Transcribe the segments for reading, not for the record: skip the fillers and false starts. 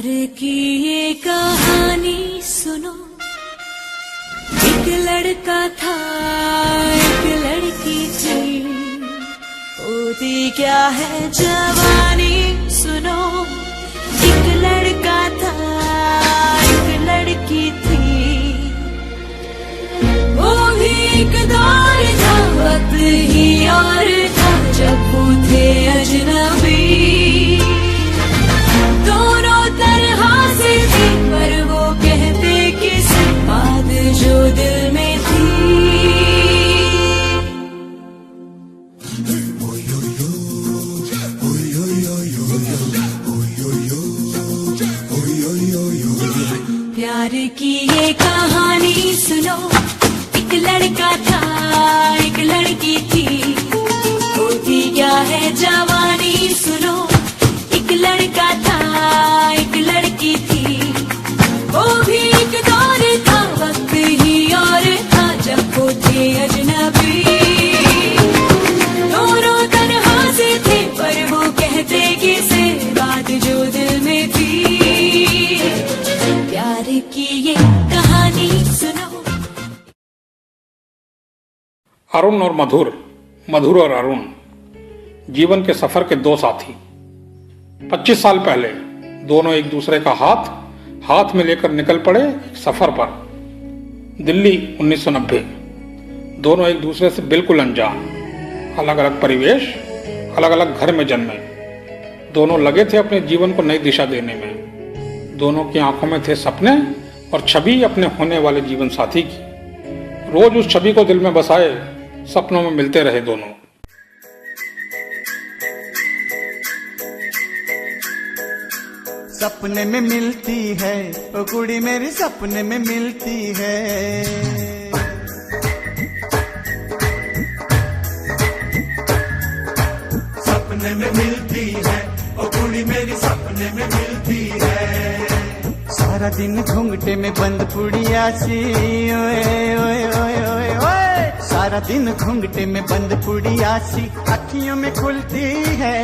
प्यार की ये कहानी सुनो। एक लड़का था एक लड़की थी, होती क्या है जवानी सुनो। एक लड़का था एक लड़की थी, वो भी एक दौर था, वक्त ही और था जब वो थे अजनबी। दोनों तरह से थे पर वो कहते किस बात जो दिल में थी। प्यार की ये कहानी सुनो। एक लड़का था एक लड़की थी, होती क्या है जवानी सुनो। एक लड़का था एक लड़की थी, वो भी एक दौर था, वक्त ही और था जब वो थे अजनबी। दोनों तरह से थे पर वो कहते किसे बात जो दिल में थी। प्यार की ये कहानी सुनो। अरुण और मधुर, मधुर और अरुण जीवन के सफर के दो साथी। 25 साल पहले दोनों एक दूसरे का हाथ हाथ में लेकर निकल पड़े एक सफर पर। दिल्ली 1990। दोनों एक दूसरे से बिल्कुल अनजान, अलग अलग परिवेश, अलग अलग घर में जन्मे। दोनों लगे थे अपने जीवन को नई दिशा देने में। दोनों की आंखों में थे सपने और छवि अपने होने वाले जीवन साथी की। रोज उस छवि को दिल में बसाए सपनों में मिलते रहे दोनों। सपने में मिलती है ओ कुड़ी मेरी, सपने में मिलती है। सपने में मिलती है ओ कुड़ी मेरी, सपने में मिलती है। सारा दिन घूंघटे में बंद पुड़िया सी, ओए ओए ओए ओए ओए। सारा दिन घूंघटे में बंद पुड़िया सी अखियों में खुलती है।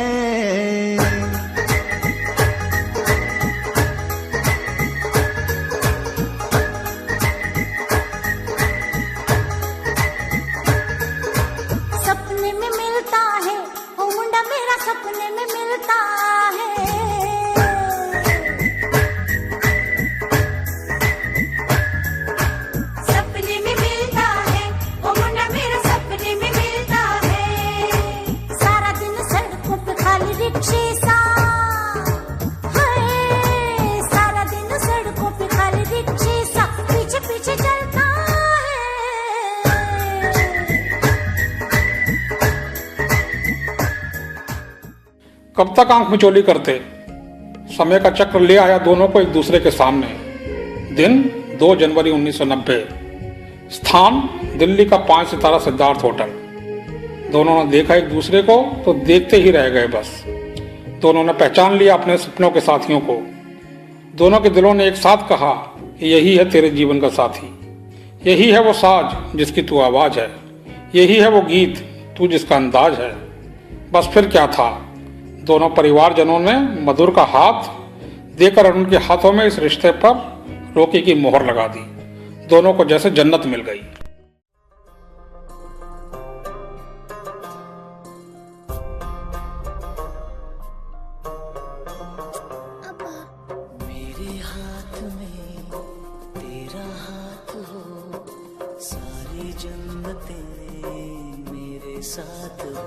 सपने में मिलता है ओ मुंडा मेरा, सपने में मिलता है। सपने में मिलता है ओ मुंडा मेरा, सपने में मिलता है। सारा दिन सड़कों पे खाली रिक्शे सा, हाय। सारा दिन सड़कों पे खाली रिक्शे सा पीछे पीछे चलता है। कब तक आंख मिचौली करते। समय का चक्र ले आया दोनों को एक दूसरे के सामने। दिन 2 जनवरी 1990। स्थान दिल्ली का 5 सितारा सिद्धार्थ होटल। दोनों ने देखा एक दूसरे को तो देखते ही रह गए बस। दोनों ने पहचान लिया अपने सपनों के साथियों को। दोनों के दिलों ने एक साथ कहा कि यही है तेरे जीवन का साथी। यही है वो साज जिसकी तू आवाज है। यही है वो गीत तू जिसका अंदाज है। बस फिर क्या था, दोनों परिवारजनों ने मधुर का हाथ देकर उनके हाथों में इस रिश्ते पर रोके की मोहर लगा दी। दोनों को जैसे जन्नत मिल गई। मेरे हाथ में तेरा हाथ हो, सारी जन्नतें मेरे साथ हो।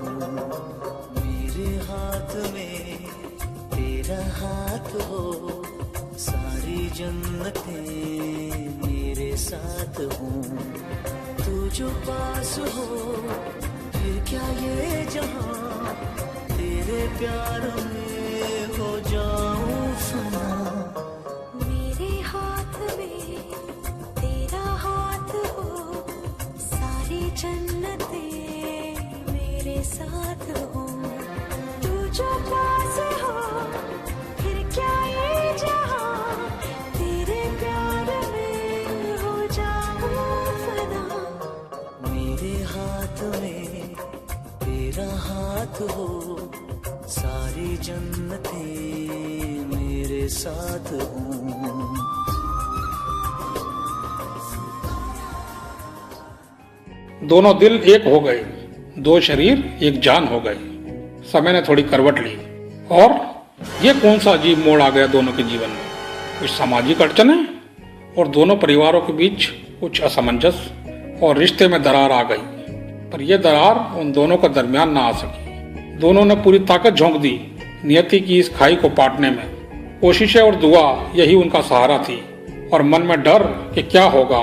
मेरे हाथ में तेरा हाथ हो, सारी जन्नतें मेरे साथ हो। तू जो पास हो फिर क्या ये जहां, तेरे प्यार में हो जाऊं फना। मेरे हाथ में तेरा हाथ हो, सारी जन्नतें मेरे साथ हो। तू जो पास हो फिर क्या ये जहां, तेरे प्यार में हो जाऊं फना। मेरे हाथ में तेरा हाथ हो सारी जन्नतें मेरे साथ हों। दोनों दिल एक हो गए, दो शरीर एक जान हो गए। समय ने थोड़ी करवट ली और ये कौन सा अजीब मोड़ आ गया दोनों के जीवन में। कुछ सामाजिक अड़चने और दोनों परिवारों के बीच कुछ असमंजस और रिश्ते में दरार आ गई। पर यह दरार उन दोनों के दरमियान ना आ सकी। दोनों ने पूरी ताकत झोंक दी नियति की इस खाई को पाटने में। कोशिशें और दुआ यही उनका सहारा थी और मन में डर कि क्या होगा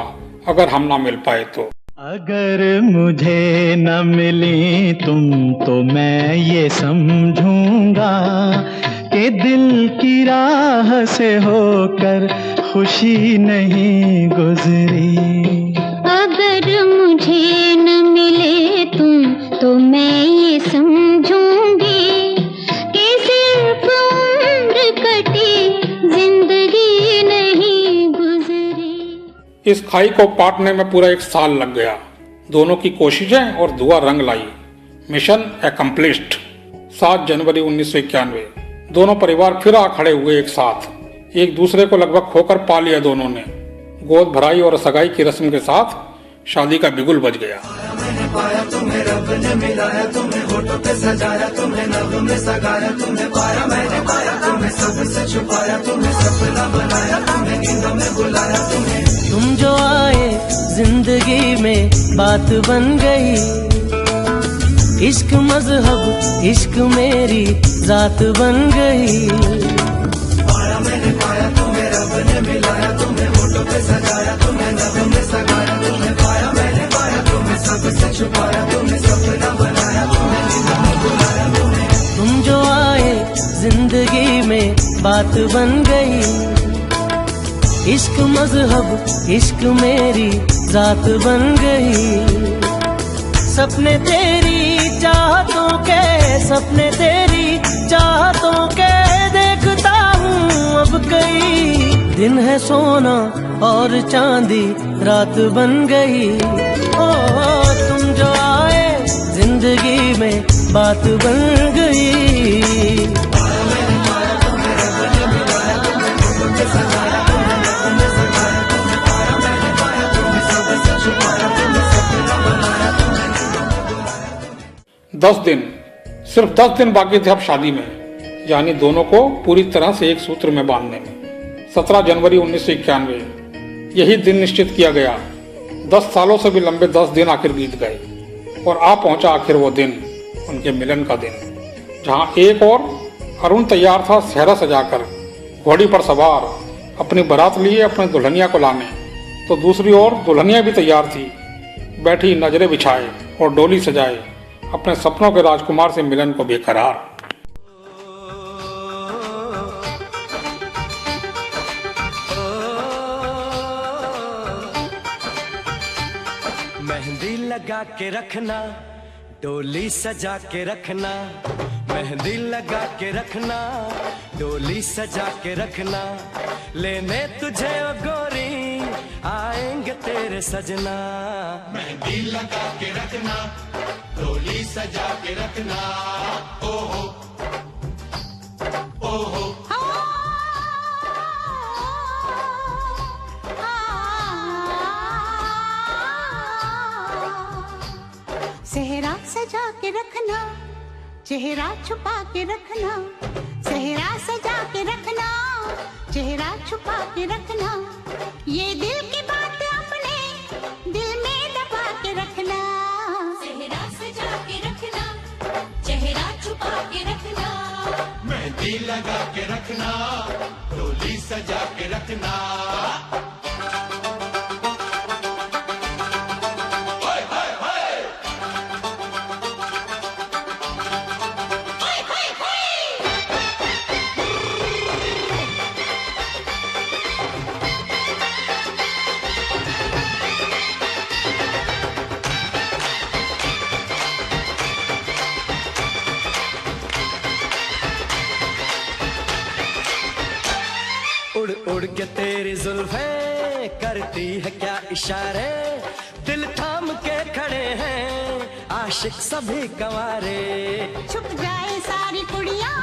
अगर हम ना मिल पाए तो। अगर मुझे न मिली तुम तो मैं ये समझूंगा कि दिल की राह से होकर खुशी नहीं गुजरी। अगर मुझे न मिले तुम तो मैं ये समझूंगी कि सिर्फ उम्र कटी जिंदगी नहीं गुजरी। इस खाई को पाटने में पूरा 1 साल लग गया। दोनों की कोशिशें और दुआ रंग लाई। Mission accomplished. 7 जनवरी 1991 दोनों परिवार फिर आ खड़े हुए एक साथ। एक दूसरे को लगभग खोकर पा लिया दोनों ने। गोद भराई और सगाई की रस्म के साथ शादी का बिगुल बज गया। मैंने पाया तुम्हें, रब ने मिलाया तुम्हें, होठों पे सजाया तुम्हें, नभ में सगाया तुम्हें, पाया मैंने पाया तुम्हें, सबसे छुपाया तुम्हें, सपना बनाया तुम्हें, नींदों में बुलाया तुम्हें। तुम जो आए जिंदगी में बात बन गई। इश्क मजहब इश्क मेरी जात बन गई। पाया मैंने पाया तुम्हें, रब ने मिलाया तुम्हें, होठों पे सजाया तुम्हें, नभ में सगाया तुम्हें, पाया मैंने पाया तुम्हें, सबसे छुपाया तुम्हें, सपना बनाया तुम्हें, नींदों में बुलाया तुम्हें। तुम जो आए जिंदगी में बात बन गई। इश्क मजहब इश्क मेरी जात बन गई। सपने तेरी चाहतों के, सपने तेरी चाहतों के देखता हूँ अब कई। दिन है सोना और चांदी रात बन गई। ओ तुम जो आए जिंदगी में बात बन गई। दस दिन, सिर्फ 10 दिन बाकी थे अब शादी में, यानी दोनों को पूरी तरह से एक सूत्र में बांधने में। 17 जनवरी 1991 यही दिन निश्चित किया गया। 10 सालों से भी लंबे 10 दिन आखिर बीत गए और आ पहुंचा आखिर वो दिन, उनके मिलन का दिन, जहां एक और अरुण तैयार था सेहरा सजाकर घोड़ी पर सवार अपनी बारात लिए अपने दुल्हनिया को लाने, तो दूसरी ओर दुल्हनिया भी तैयार थी, बैठी नजरें बिछाए और डोली सजाए अपने सपनों के राजकुमार से मिलन को बेकरार। मेहंदी लगा के रखना, डोली सजा के रखना, मेहंदी लगा के रखना, डोली सजा के रखना, लेने तुझे ओ गोरी आएंगे तेरे सजना। मेहंदी लगा के रखना, डोली सजा के रखना, ओहो ओहो। सेहरा सजा के रखना, चेहरा छुपा के रखना, सेहरा सजा के रखना, चेहरा छुपा के रखना, ये दिल की बात अपने दिल में दबा के रखना। सेहरा सजा के रखना, चेहरा छुपा के रखना, मेहंदी लगा के रखना, डोली सजा के रखना। उड़ उड़ के तेरी जुल्फें करती है क्या इशारे, दिल थाम के खड़े हैं आशिक सभी कंवारे। छुप जाए सारी कुड़ियाँ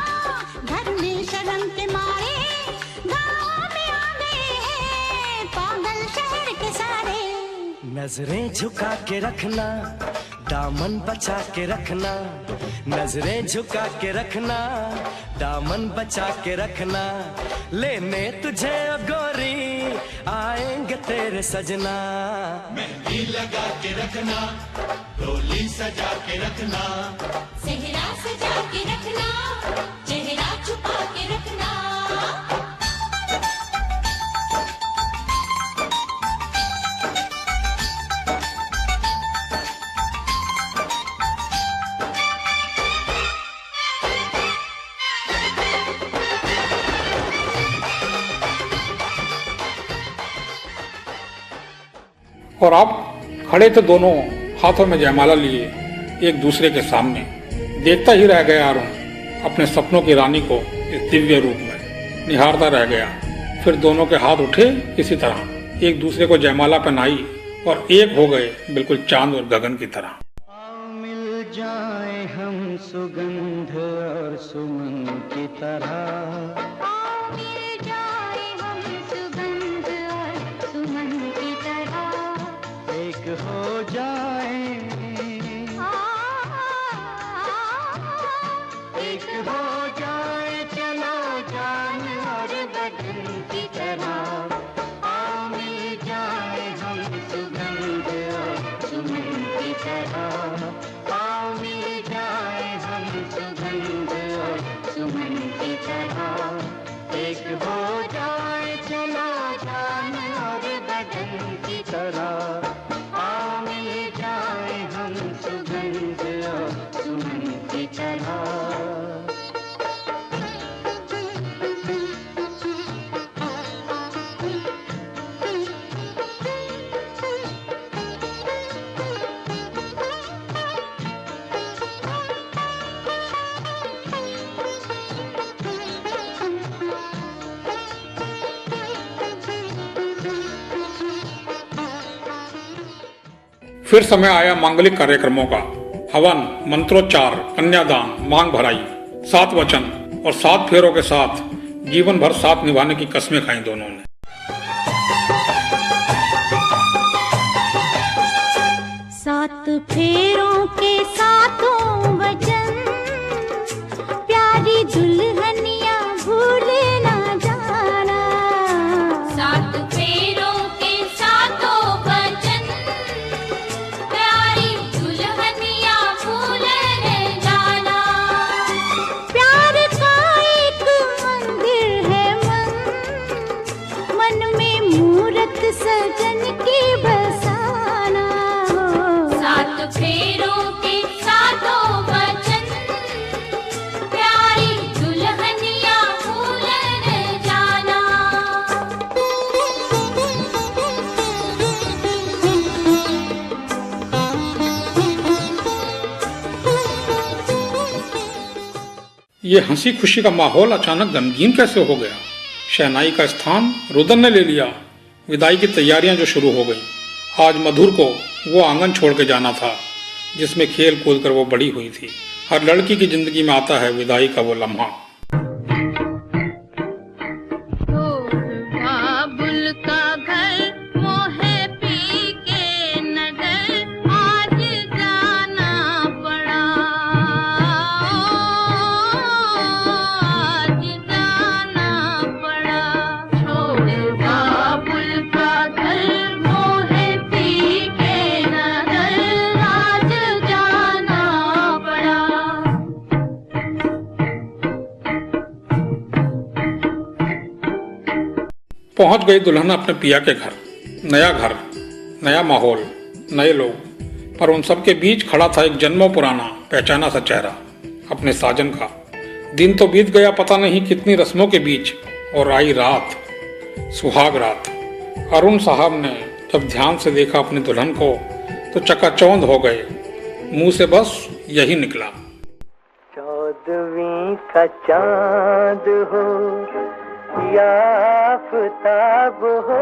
घर में शर्म के मारे, गाँव में आ गए हैं पागल शहर के सारे। नजरें झुका के रखना, दामन बचा के रखना, नजरें झुका के रखना, दामन बचा के रखना, लेने तुझे ओ गोरी आएंगे तेरे सजना। मेहंदी लगा के रखना, डोली सजा के रखना, सेहरा सजा के रखना, चेहरा छुपा के रखना। और अब खड़े थे दोनों हाथों में जयमाला लिए एक दूसरे के सामने। देखता ही रह गया अरुण अपने सपनों की रानी को इस दिव्य रूप में, निहारता रह गया। फिर दोनों के हाथ उठे इसी तरह, एक दूसरे को जयमाला पहनाई और एक हो गए बिल्कुल चांद और गगन की तरह। आओ मिल जाए हम सुगंध और सुमन की तरह, आओ मिल जाए हम सुगंध और सुमन की तरह, एक हो जाए, एक हो जाए चलो जान और बदन की तरह। आओ मिल जाए हम सुगंध और सुमन की तरह, आओ मिल जाए हम सुगंध और सुमन की तरह, एक हो जाए चलो जान और बदन की तरह। आओ मिल जाए हम सुगंध और सुमन की तरह। फिर समय आया मांगलिक कार्यक्रमों का। हवन, मंत्रोच्चार, कन्यादान, मांग भराई, 7 वचन और 7 फेरों के साथ जीवन भर साथ निभाने की कस्में खाई दोनों ने। सात फेरों के सातों वचन, प्यारी दुल्हनिया भूल ना जाना। सात फेरों के सातों वचन, प्यारी दुल्हनिया भूल न जाना। प्यार का एक मंदिर है मन में मूरत सजन की बसाना। सात फेरों के सातों वचन, प्यारी दुल्हनिया भूल न जाना। ये हंसी खुशी का माहौल अचानक गमगीन कैसे हो गया? शहनाई का स्थान रुदन ने ले लिया। विदाई की तैयारियां जो शुरू हो गई। आज मधुर को वो आंगन छोड़ के जाना था जिसमें खेल कूद कर वो बड़ी हुई थी। हर लड़की की जिंदगी में आता है विदाई का वो लम्हा। बाबुल का घर मोहे पी के नगर, आज जाना पड़ा, आज जाना पड़ा। छोड़ बाबुल का घर मोहे पी के नगर, आज जाना पड़ा। पहुंच गई दुल्हन अपने पिया के घर। नया घर, नया माहौल, नए लोग, पर उन सब के बीच खड़ा था एक जन्मों पुराना पहचाना सा चेहरा, अपने साजन का। दिन तो बीत गया पता नहीं कितनी रस्मों के बीच, और आई रात, सुहाग रात। अरुण साहब ने जब ध्यान से देखा अपनी दुल्हन को तो चकाचौंध हो गए। मुंह से बस यही निकला, 14वीं का चांद हो या आफताब हो,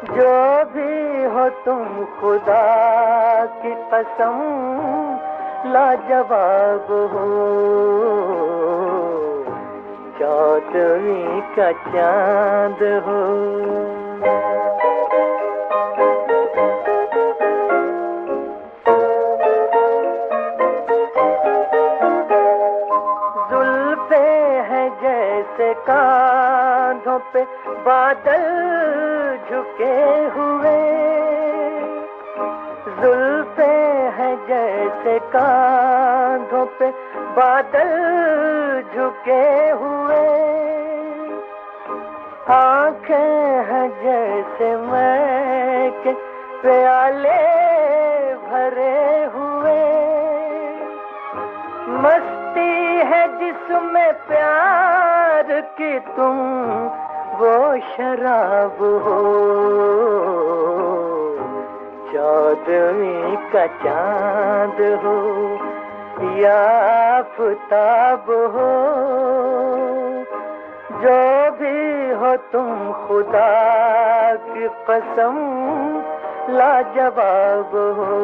जो भी हो तुम खुदा की कसम लाजवाब हो, चौदहवीं का चांद हो। जुल्फे हैं जैसे कांधों पे बादल झुके हुए, जुल्फे हैं जैसे कांधों पे बादल झुके हुए, आंखें हैं जैसे मैं के प्याले भरे हुए, मस्ती है जिसमें प्यार की तुम वो शराब हो, चौदहवीं का चांद हो या आफताब हो, जो भी हो तुम खुदा की कसम लाजवाब हो।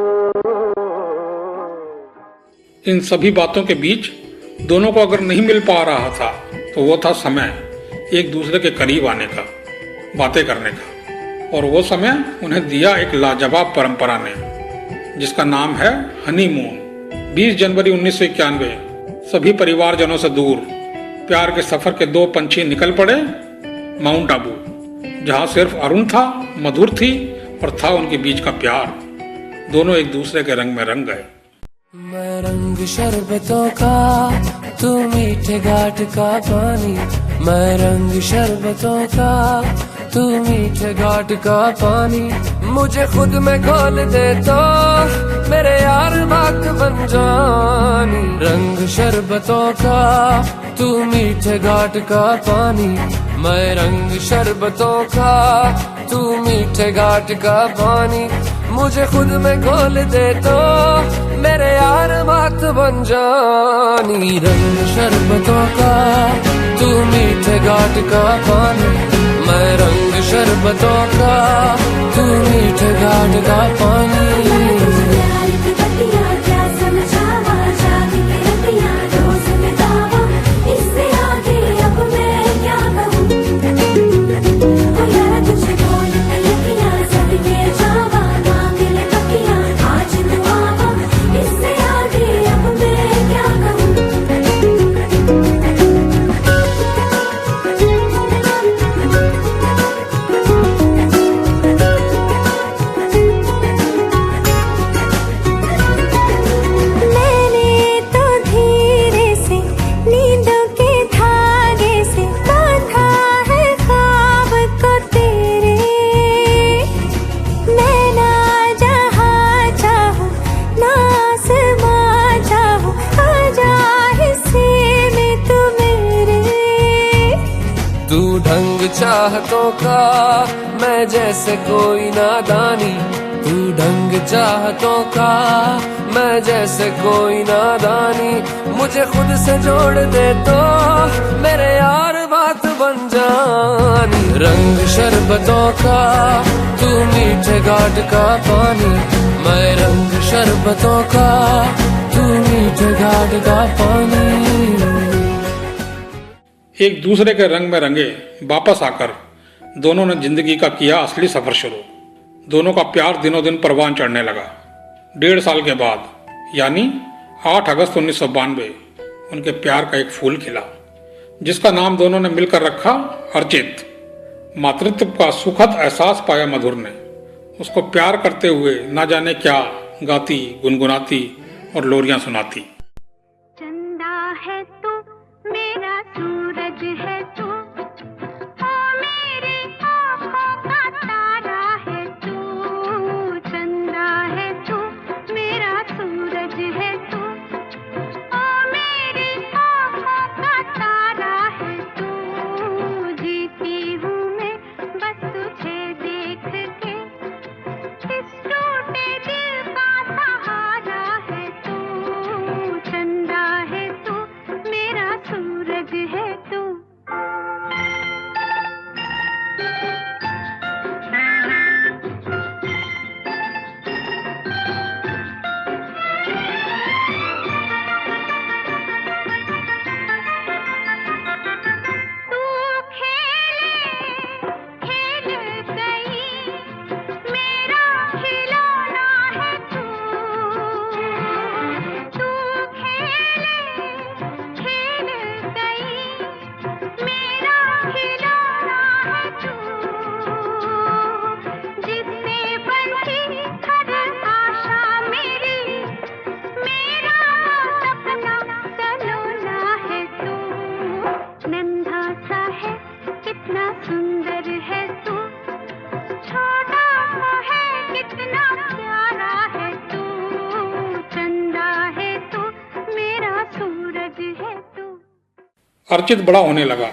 इन सभी बातों के बीच दोनों को अगर नहीं मिल पा रहा था तो वो था समय एक दूसरे के करीब आने का, बातें करने का। और वो समय उन्हें दिया एक लाजवाब परंपरा ने, जिसका नाम है हनीमून। 20 जनवरी 1991 सभी परिवारजनों से दूर प्यार के सफर के दो पंछी निकल पड़े माउंट आबू, जहां सिर्फ अरुण था, मधुर थी और था उनके बीच का प्यार। दोनों एक दूसरे के रंग में रंग गए। मैं रंग शरबतों का, तू मीठे घाट का पानी। मैं रंग शरबतों का, तू मीठे घाट का पानी। मुझे खुद में घोल दे तो मेरे यार बात बन जानी। रंग शरबतों का, तू मीठे घाट का पानी। मैं रंग शरबतों का, तू मीठे घाट का पानी। मुझे खुद में घोल दे तो मेरे यार बात बन जानी। रंग शरबतों का, तू मीठे घाट का पानी। मैं रंग शरबतों का, तू मीठे घाट का पानी। चाहतों का मैं जैसे कोई नादानी। तू ढंग चाहतों का मैं जैसे कोई नादानी। मुझे खुद से जोड़ दे तो मेरे यार बात बन जानी। रंग शरबतों का, तू मीठे घाट का पानी। मैं रंग शरबतों का, तू मीठे घाट का पानी। एक दूसरे के रंग में रंगे वापस आकर दोनों ने जिंदगी का किया असली सफर शुरू। दोनों का प्यार दिनों दिन परवान चढ़ने लगा। 1.5 साल के बाद यानी 8 अगस्त 1992 उनके प्यार का एक फूल खिला, जिसका नाम दोनों ने मिलकर रखा अर्चित। मातृत्व का सुखद एहसास पाया मधुर ने। उसको प्यार करते हुए ना जाने क्या गाती, गुनगुनाती और लोरियां सुनाती। चंदा है तू, मेरा सूरज है तू, ओ मेरी आँखों का तारा है तू। चंदा है तू, मेरा सूरज है तू, ओ मेरी आँखों का तारा है तू। जीती हूँ मैं बस तुझे देख के, इस टूटे दिल का सहारा है तू। अर्चित बड़ा होने लगा।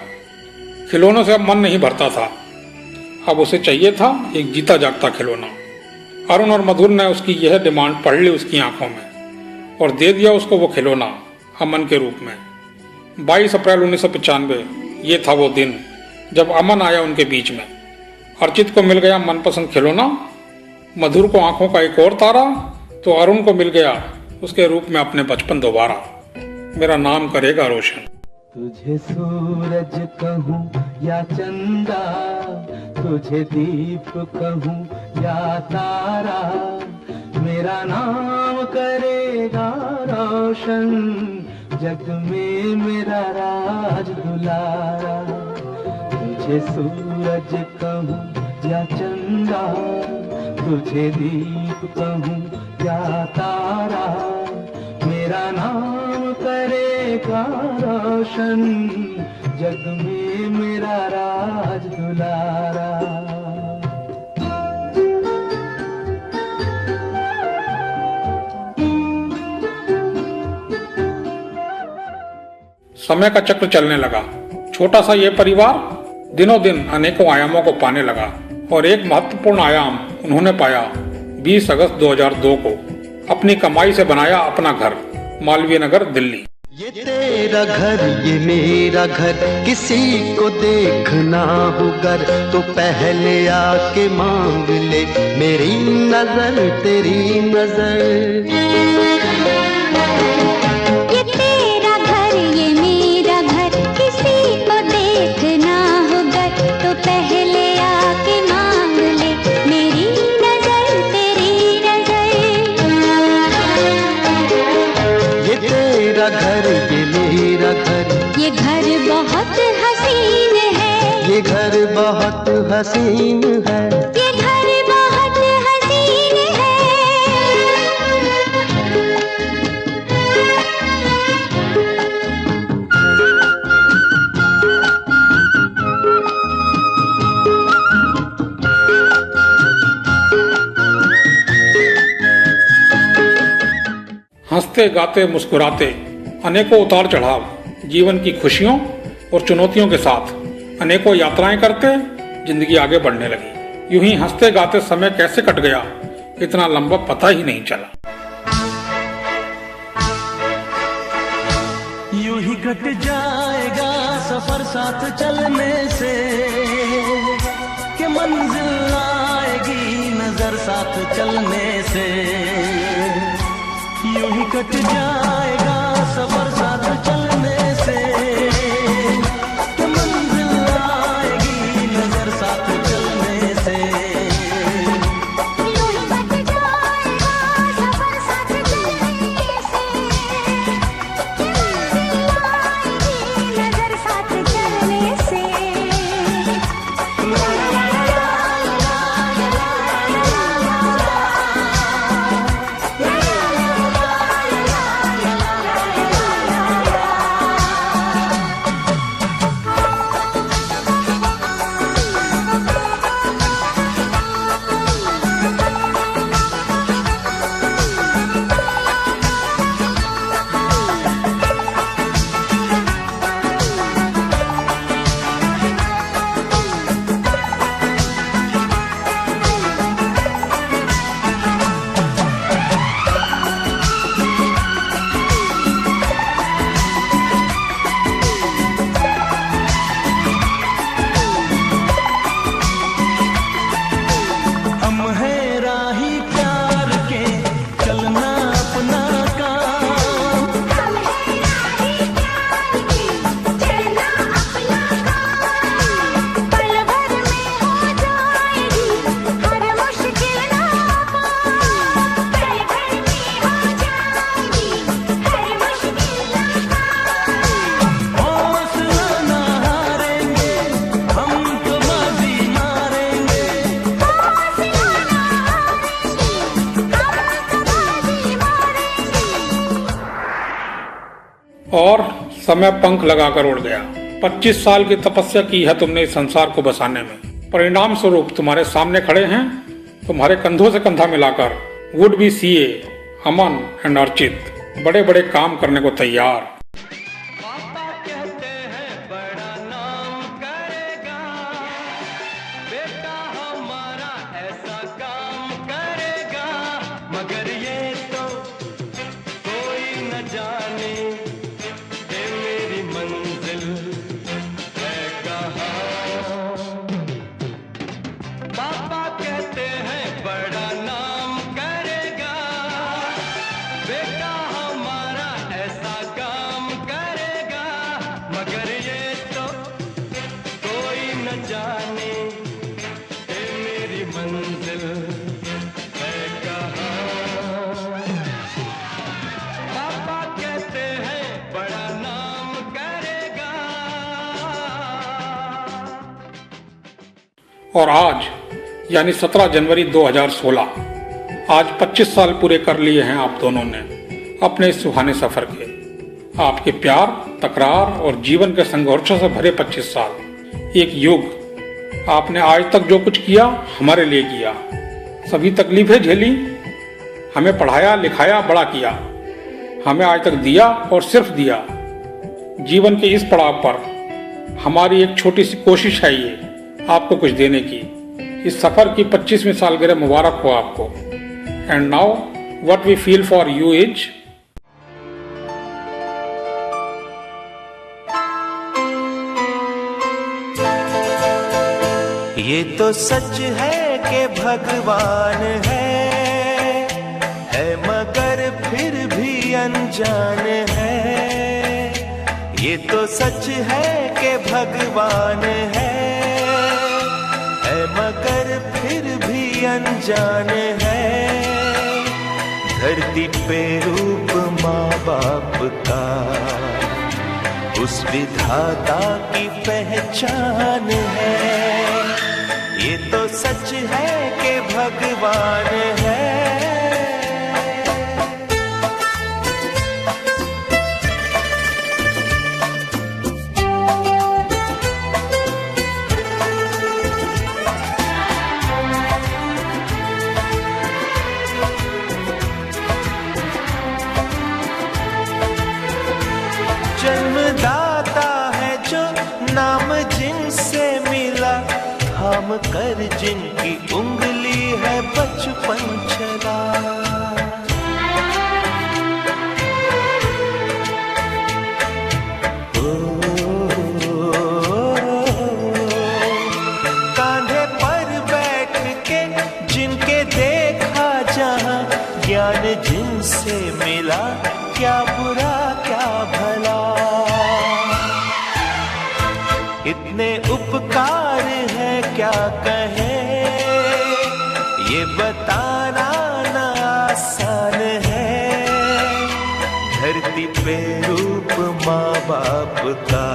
खिलौनों से अब मन नहीं भरता था। अब उसे चाहिए था एक जीता जागता खिलौना। अरुण और मधुर ने उसकी यह डिमांड पढ़ ली उसकी आंखों में और दे दिया उसको वो खिलौना अमन के रूप में। 22 अप्रैल 1995 ये था वो दिन जब अमन आया उनके बीच में। अर्चित को मिल गया मनपसंद खिलौना, मधुर को आंखों का एक और तारा, तो अरुण को मिल गया उसके रूप में अपने बचपन दोबारा। मेरा नाम करेगा रोशन। तुझे सूरज कहूँ या चंदा, तुझे दीप कहूँ या तारा, मेरा नाम करेगा रोशन, जग में मेरा राज दुलारा। तुझे सूरज कहूँ या चंदा, तुझे दीप कहूँ या तारा, मेरा नाम करेगा रोशन, जग में मेरा राज दुलारा। समय का चक्र चलने लगा। छोटा सा ये परिवार दिनों दिन अनेकों आयामों को पाने लगा और एक महत्वपूर्ण आयाम उन्होंने पाया 20 अगस्त 2002 को। अपनी कमाई से बनाया अपना घर, मालवीय नगर, दिल्ली। ये तेरा घर ये मेरा घर, किसी को देखना हो घर तो पहले आके मांग ले मेरी नजर तेरी नजर। ये तेरा घर ये मेरा घर, किसी को देखना हो घर तो पहले आके मांग ले मेरी नजर तेरी नजर। ये तेरा घर ये मेरा घर, ये घर बहुत हसीन है, ये घर बहुत हसीन है, ये घर बहुत हसीन है। हंसते गाते मुस्कुराते अनेकों उतार चढ़ाव, जीवन की खुशियों और चुनौतियों के साथ अनेकों यात्राएं करते जिंदगी आगे बढ़ने लगी। यूं ही हंसते गाते समय कैसे कट गया इतना लंबा पता ही नहीं चला। यूं ही कट जाएगा सफर साथ चलने से, कि मंजिल आएगी नजर साथ चलने से। यूं ही कट जाएगा सफर साथ चलने से, कि मंजिल आएगी नजर साथ चलने से। यूं ही कट जाएगा सफर साथ चलने से, कि मंजिल आएगी नजर साथ चलने से। और समय पंख लगाकर उड़ गया। 25 साल की तपस्या की है तुमने इस संसार को बसाने में। परिणाम स्वरूप तुम्हारे सामने खड़े हैं, तुम्हारे कंधों से कंधा मिलाकर would be CA Aman and Archit, बड़े बड़े काम करने को तैयार। पापा कहते हैं और आज यानी 17 जनवरी 2016 आज 25 साल पूरे कर लिए हैं आप दोनों ने अपने इस सुहाने सफर के। आपके प्यार, तकरार और जीवन के संघर्षों से भरे 25 साल, एक युग। आपने आज तक जो कुछ किया हमारे लिए किया, सभी तकलीफें झेली, हमें पढ़ाया लिखाया बड़ा किया, हमें आज तक दिया और सिर्फ दिया। जीवन के इस पड़ाव पर हमारी एक छोटी सी कोशिश है ये आपको कुछ देने की। इस सफर की 25वीं सालगिरह मुबारक हो आपको। And now what we feel for you is ये तो सच है कि भगवान है मगर फिर भी अनजान है। ये तो सच है कि भगवान है मगर फिर भी अनजान है। धरती पे रूप माँ बाप का उस विधाता की पहचान है। ये तो सच है कि भगवान है। जन्मदाता है जो नाम जिनसे मिला, थाम कर जिनकी उंगली है बचपन चला। कांधे पर बैठ के जिनके देखा जहां, ज्ञान जिनसे मिला, क्या बुरा क्या भला। इतने उपकार है क्या कहें, ये बताना ना आसान है। धरती पे रूप माँ बाप का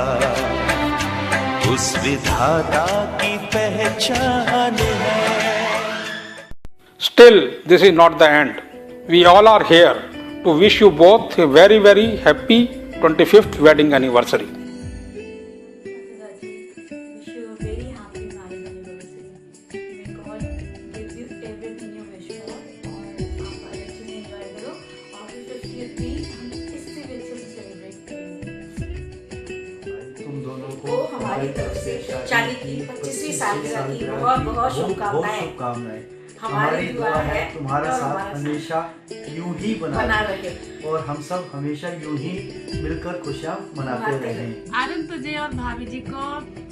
उस विधाता की पहचान है। Still, this is not the end. We all are here to wish you both a very, very happy 25th wedding anniversary. Wish you a very happy marriage anniversary. May God give you everything you wish for. और आप अच्छे से enjoy करो। और 50th भी हम इसी वजह से सेलिब्रेट करेंगे। तुम दोनों को हमारी तरफ से शादी की 25वीं सालगिरह की बहुत बहुत शुभकामनाएं। हमारी दुआ है तुम्हारा साथ हमेशा यूं ही बना रहे और हम सब हमेशा यूं ही मिलकर खुशियां मनाते रहें। आनंद, तुझे और भाभी जी को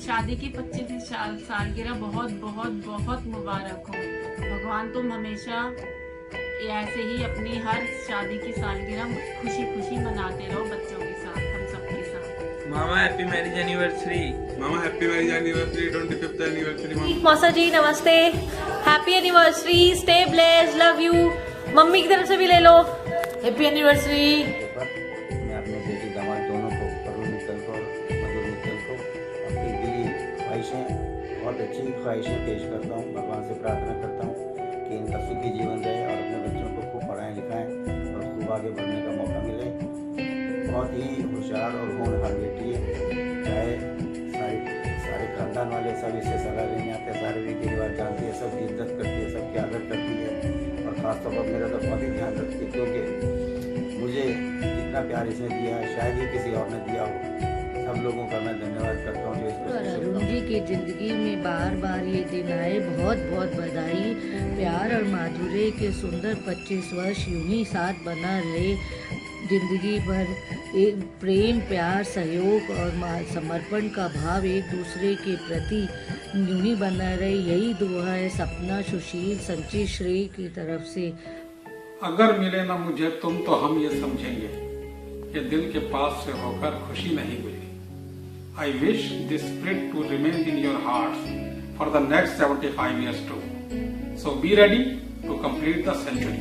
शादी की 25वीं सालगिरह बहुत बहुत बहुत मुबारक हो। भगवान तुम हमेशा ऐसे ही अपनी हर शादी की सालगिरह खुशी खुशी मनाते रहो बच्चों के साथ, हम सबके साथ। मामा हैप्पी मैरिज एनिवर्सरी। मामा happy marriage anniversary, 25th anniversary. मौसा जी नमस्ते, happy anniversary, stay blessed, love you. Mummy की तरफ से भी ले लो, हैप्पी एनिवर्सरी। मैं अपने बेटी दामाद दोनों को, अरुण मित्तल को और मधुर मित्तल को अपनी दिली ख्वाहिशें, बहुत अच्छी ख्वाहिशें पेश करता हूँ। भगवान से प्रार्थना करता हूँ कि इनका सुखी जीवन रहे और अपने बच्चों को खूब पढ़ाएं लिखाएं और खूब आगे बढ़ने का मौका मिले। बहुत ही होशियार और होनहार बेटी है, चाहे सारे खानदान वाले सब इससे सलाह लेने आते हैं, सारे रीति रिवाज जानती है, सबकी इज्जत करती है, सबकी आदर करती है और ख़ासतौर पर मेरा तो बहुत ही ध्यान रखती है, क्योंकि मुझे जितना प्यार इसने दिया है शायद ही किसी और ने दिया हो। सब लोगों का मैं धन्यवाद करता हूँ जो इस अरुण जी की ज़िंदगी में बार बार ये दिन आए, बहुत बहुत बधाई। प्यार और माधुर्य के सुंदर 25 वर्ष यूं ही साथ बना रहे, जिंदगी भर एक प्रेम, प्यार, सहयोग और समर्पण का भाव एक दूसरे के प्रति यूं ही बना रहे, यही दुआ है सपना, सुशील, संचित, श्रेय की तरफ से। अगर मिले ना मुझे तुम तो हम ये समझेंगे कि दिल के पास से होकर खुशी नहीं मिली। I wish this spirit to remain in your hearts for the next 75 years too. So be ready to complete the century.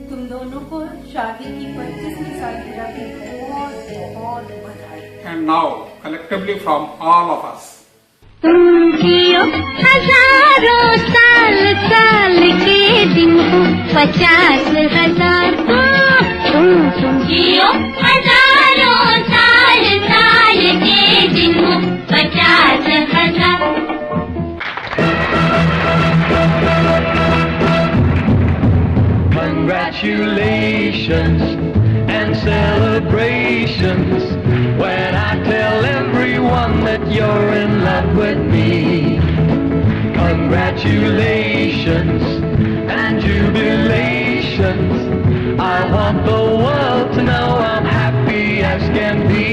तुम दोनों को शादी की 25वीं सालगिरह की बहुत बहुत बधाई। And now, collectively from all of us, तुम जियो हजारों साल, साल के दिन हो 50,000। तुम जियो हजारों साल, साल के दिन हो 50,000। Congratulations and celebrations when I tell everyone that you're in love with me. Congratulations and jubilations. I want the world to know I'm happy as can be.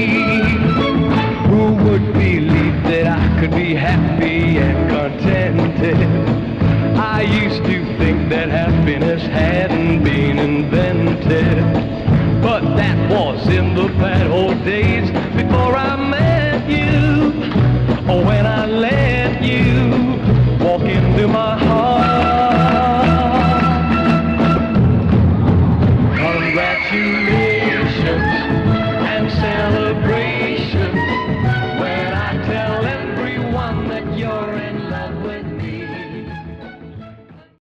Who would believe that I could be happy and contented? I used to think that happiness hadn't been invented, but that was in the bad old days before I met you, or when I let you walk into my heart. Congratulations